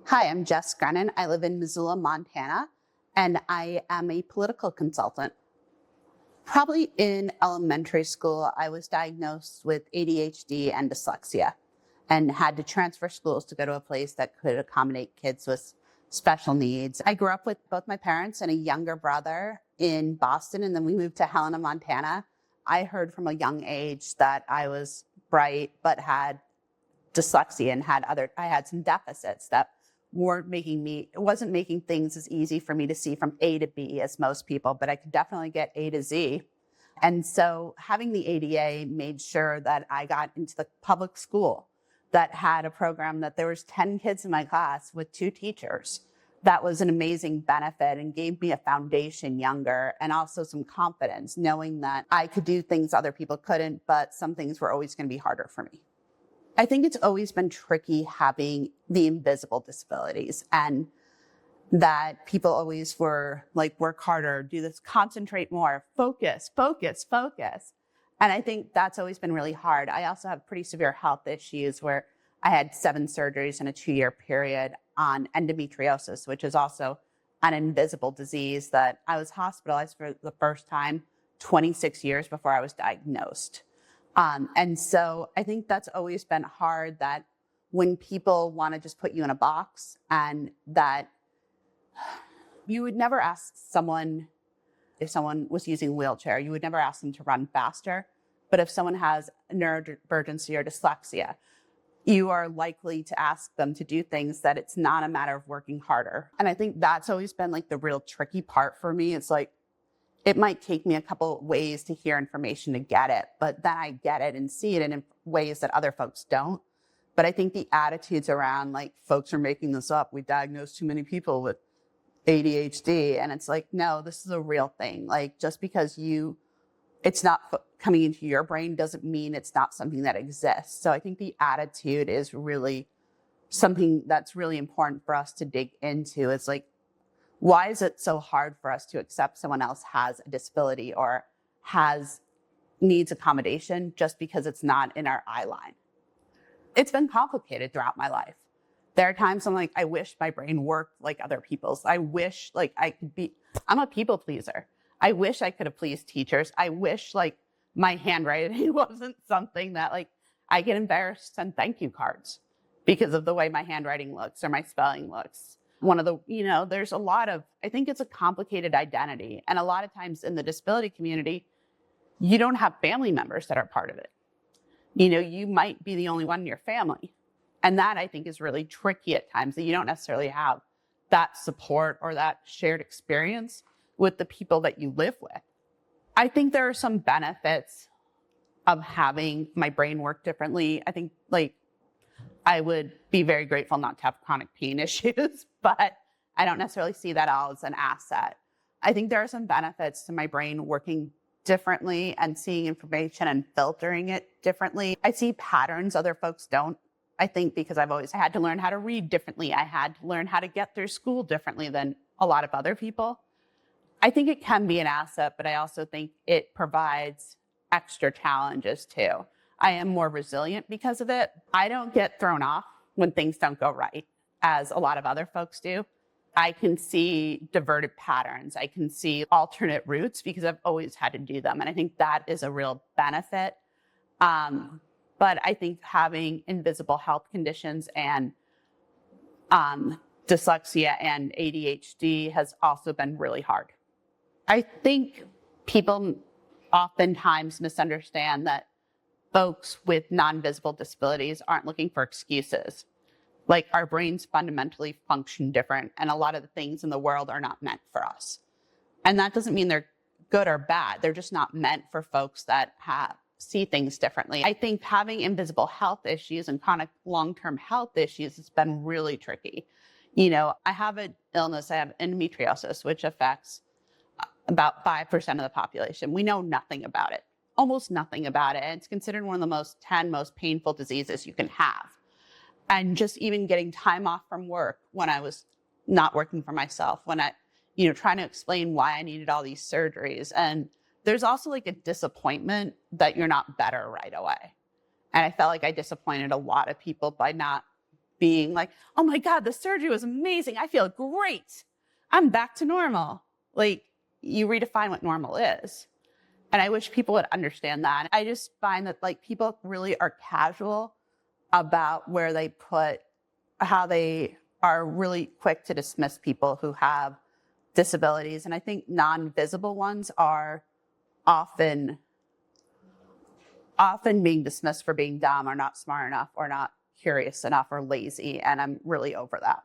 Hi, I'm Jess Grennan. I live in Missoula, Montana, and I am a political consultant. Probably in elementary school, I was diagnosed with ADHD and dyslexia and had to transfer schools to go to a place that could accommodate kids with special needs. I grew up with both my parents and a younger brother in Boston, and then we moved to Helena, Montana. I heard from a young age that I was bright, but had dyslexia and I had some deficits that it wasn't making things as easy for me to see from A to B as most people, but I could definitely get A to Z. And so having the ADA made sure that I got into the public school that had a program that there was 10 kids in my class with 2 teachers. That was an amazing benefit and gave me a foundation younger and also some confidence, knowing that I could do things other people couldn't, but some things were always going to be harder for me. I think it's always been tricky having the invisible disabilities, and that people always were like, work harder, do this, concentrate more, focus. And I think that's always been really hard. I also have pretty severe health issues where I had 7 surgeries in a 2-year period on endometriosis, which is also an invisible disease that I was hospitalized for the first time 26 years before I was diagnosed. And so I think that's always been hard, that when people want to just put you in a box, and that you would never ask someone, if someone was using a wheelchair, you would never ask them to run faster. But if someone has neurodivergency or dyslexia, you are likely to ask them to do things that it's not a matter of working harder. And I think that's always been like the real tricky part for me. It's like, it might take me a couple ways to hear information to get it, but then I get it and see it in ways that other folks don't. But I think the attitudes around, like, folks are making this up, we diagnose too many people with ADHD, and it's like, no, this is a real thing. Like, just because it's not coming into your brain doesn't mean it's not something that exists. So I think the attitude is really something that's really important for us to dig into. It's like, why is it so hard for us to accept someone else has a disability or needs accommodation just because it's not in our eye line? It's been complicated throughout my life. There are times I'm like, I wish my brain worked like other people's. I wish like I'm a people pleaser. I wish I could have pleased teachers. I wish like my handwriting wasn't something that like I get embarrassed to send thank you cards because of the way my handwriting looks or my spelling looks. There's I think it's a complicated identity. And a lot of times in the disability community, you don't have family members that are part of it. You might be the only one in your family. And that I think is really tricky at times, that you don't necessarily have that support or that shared experience with the people that you live with. I think there are some benefits of having my brain work differently. I think I would be very grateful not to have chronic pain issues, but I don't necessarily see that all as an asset. I think there are some benefits to my brain working differently and seeing information and filtering it differently. I see patterns other folks don't. I think because I've always had to learn how to read differently. I had to learn how to get through school differently than a lot of other people. I think it can be an asset, but I also think it provides extra challenges too. I am more resilient because of it. I don't get thrown off when things don't go right, as a lot of other folks do. I can see diverted patterns. I can see alternate routes because I've always had to do them. And I think that is a real benefit. But I think having invisible health conditions and dyslexia and ADHD has also been really hard. I think people oftentimes misunderstand that folks with non-visible disabilities aren't looking for excuses. Like, our brains fundamentally function different, and a lot of the things in the world are not meant for us. And that doesn't mean they're good or bad. They're just not meant for folks that see things differently. I think having invisible health issues and chronic long-term health issues has been really tricky. I have an illness, I have endometriosis, which affects about 5% of the population. We know nothing about it. Almost nothing about it. And it's considered one of the 10 most painful diseases you can have. And just even getting time off from work when I was not working for myself, when I, trying to explain why I needed all these surgeries. And there's also like a disappointment that you're not better right away. And I felt like I disappointed a lot of people by not being like, oh my God, the surgery was amazing. I feel great. I'm back to normal. Like, you redefine what normal is. And I wish people would understand that. I just find that like people really are casual about where they put, how they are really quick to dismiss people who have disabilities. And I think non-visible ones are often being dismissed for being dumb or not smart enough or not curious enough or lazy. And I'm really over that.